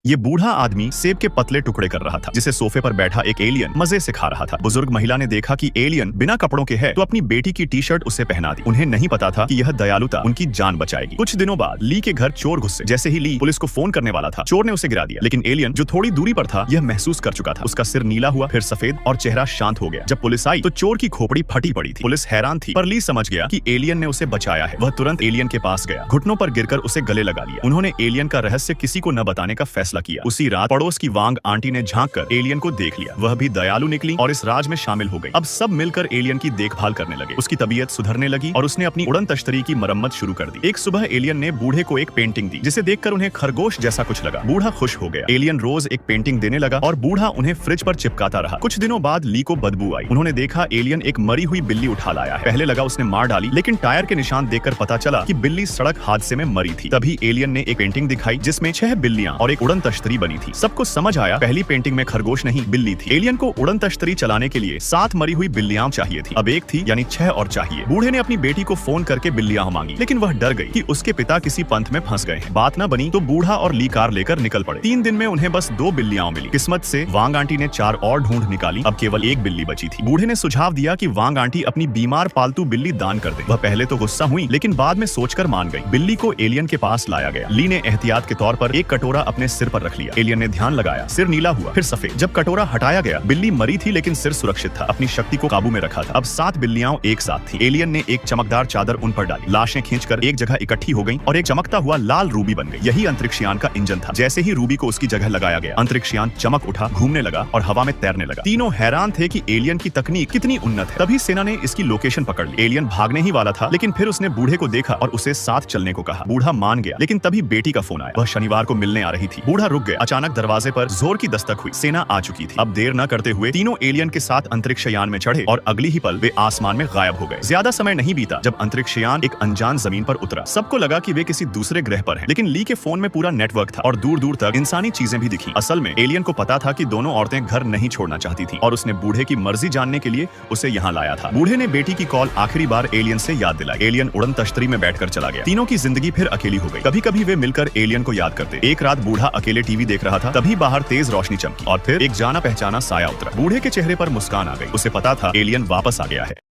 ये बूढ़ा आदमी सेब के पतले टुकड़े कर रहा था, जिसे सोफे पर बैठा एक एलियन मजे से खा रहा था। बुजुर्ग महिला ने देखा कि एलियन बिना कपड़ों के है, तो अपनी बेटी की टी शर्ट उसे पहना दी। उन्हें नहीं पता था कि यह दयालुता उनकी जान बचाएगी। कुछ दिनों बाद ली के घर चोर घुसे। जैसे ही ली पुलिस को फोन करने वाला था, चोर ने उसे गिरा दिया। लेकिन एलियन, जो थोड़ी दूरी पर था, यह महसूस कर चुका था। उसका सिर नीला हुआ, फिर सफेद, और चेहरा शांत हो गया। जब पुलिस आई तो चोर की खोपड़ी फटी पड़ी थी। पुलिस हैरान थी, पर ली समझ गया कि एलियन ने उसे बचाया है। वह तुरंत एलियन के पास गया, घुटनों पर गिरकर उसे गले लगा लिया। उन्होंने एलियन का रहस्य किसी को न बताने का फैसला किया। उसी रात पड़ोस की वांग आंटी ने झांक कर एलियन को देख लिया। वह भी दयालु निकली और इस राज में शामिल हो गई। अब सब मिलकर एलियन की देखभाल करने लगे। उसकी तबीयत सुधरने लगी और उसने अपनी उड़न तश्तरी की मरम्मत शुरू कर दी। एक सुबह एलियन ने बूढ़े को एक पेंटिंग दी, जिसे देखकर उन्हें खरगोश जैसा कुछ लगा। बूढ़ा खुश हो गया। एलियन रोज एक पेंटिंग देने लगा और बूढ़ा उन्हें फ्रिज पर चिपकाता रहा। कुछ दिनों बाद ली को बदबू आई। उन्होंने देखा एलियन एक मरी हुई बिल्ली उठा लाया है। पहले लगा उसने मार डाली, लेकिन टायर के निशान देखकर पता चला कि बिल्ली सड़क हादसे में मरी थी। तभी एलियन ने एक पेंटिंग दिखाई, जिसमें 6 बिल्लियां और एक उड़न तश्तरी बनी थी। सबको समझ आया, पहली पेंटिंग में खरगोश नहीं, बिल्ली थी। एलियन को उड़न तश्तरी चलाने के लिए 7 मरी हुई बिल्लियां चाहिए थी। अब एक थी, यानी 6 और चाहिए। बूढ़े ने अपनी बेटी को फोन करके बिल्लियां मांगी, लेकिन वह डर गई कि उसके पिता किसी पंथ में फंस गए हैं। बात न बनी तो बूढ़ा और ली कार लेकर निकल पड़े। 3 दिन में उन्हें बस 2 बिल्लियां मिली। किस्मत से वांग आंटी ने 4 और ढूंढ निकाली। अब केवल 1 बिल्ली बची थी। बूढ़े ने सुझाव दिया कि वांग आंटी अपनी बीमार पालतू बिल्ली दान कर दे। वह पहले तो गुस्सा हुई, लेकिन बाद में सोचकर मान गई। बिल्ली को एलियन के पास लाया गया। ली ने एहतियात के तौर पर एक कटोरा अपने सिर पर रख लिया। एलियन ने ध्यान लगाया, सिर नीला हुआ, फिर सफेद। जब कटोरा हटाया गया, बिल्ली मरी थी, लेकिन सिर सुरक्षित था। अपनी शक्ति को काबू में रखा था। अब 7 बिल्लियां एक साथ थी। एलियन ने एक चमकदार चादर उन पर डाली। लाशें खींचकर एक जगह इकट्ठी हो गईं और एक चमकता हुआ लाल रूबी बन गई। यही अंतरिक्षयान का इंजन था। जैसे ही रूबी को उसकी जगह लगाया गया, अंतरिक्षयान चमक उठा, घूमने लगा और हवा में तैरने लगा। तीनों हैरान थे कि एलियन की तकनीक कितनी उन्नत है। तभी सेना ने इसकी लोकेशन पकड़ ली। एलियन भागने ही वाला था, लेकिन फिर उसने बूढ़े को देखा और उसे साथ चलने को कहा। बूढ़ा मान गया, लेकिन तभी बेटी का फोन आया। वह शनिवार को मिलने आ रही थी। बूढ़ा रुक गया। अचानक दरवाजे पर जोर की दस्तक हुई। सेना आ चुकी थी। अब देर न करते हुए तीनों एलियन के साथ अंतरिक्षयान में चढ़े और अगली ही पल वे आसमान में गायब हो गए। ज्यादा समय नहीं बीता जब अंतरिक्षयान एक अनजान जमीन पर उतरा। सबको लगा कि वे किसी दूसरे ग्रह पर हैं, लेकिन ली के फोन में पूरा नेटवर्क था और दूर दूर तक इंसानी चीजें भी दिखी। असल में एलियन को पता था कि दोनों औरतें घर नहीं छोड़ना चाहती थी और उसने बूढ़े की मर्जी जानने के लिए उसे यहाँ लाया था। बूढ़े ने बेटी की कॉल आखिरी बार एलियन से याद दिलाई। एलियन उड़न तश्तरी में बैठकर चला गया। तीनों की जिंदगी फिर अकेली हो गई। कभी कभी वे मिलकर एलियन को याद करते। एक रात बूढ़ा अकेले टीवी देख रहा था, तभी बाहर तेज रोशनी चमकी और फिर एक जाना पहचाना साया उतरा। बूढ़े के चेहरे पर मुस्कान आ गई। उसे पता था एलियन वापस आ गया है।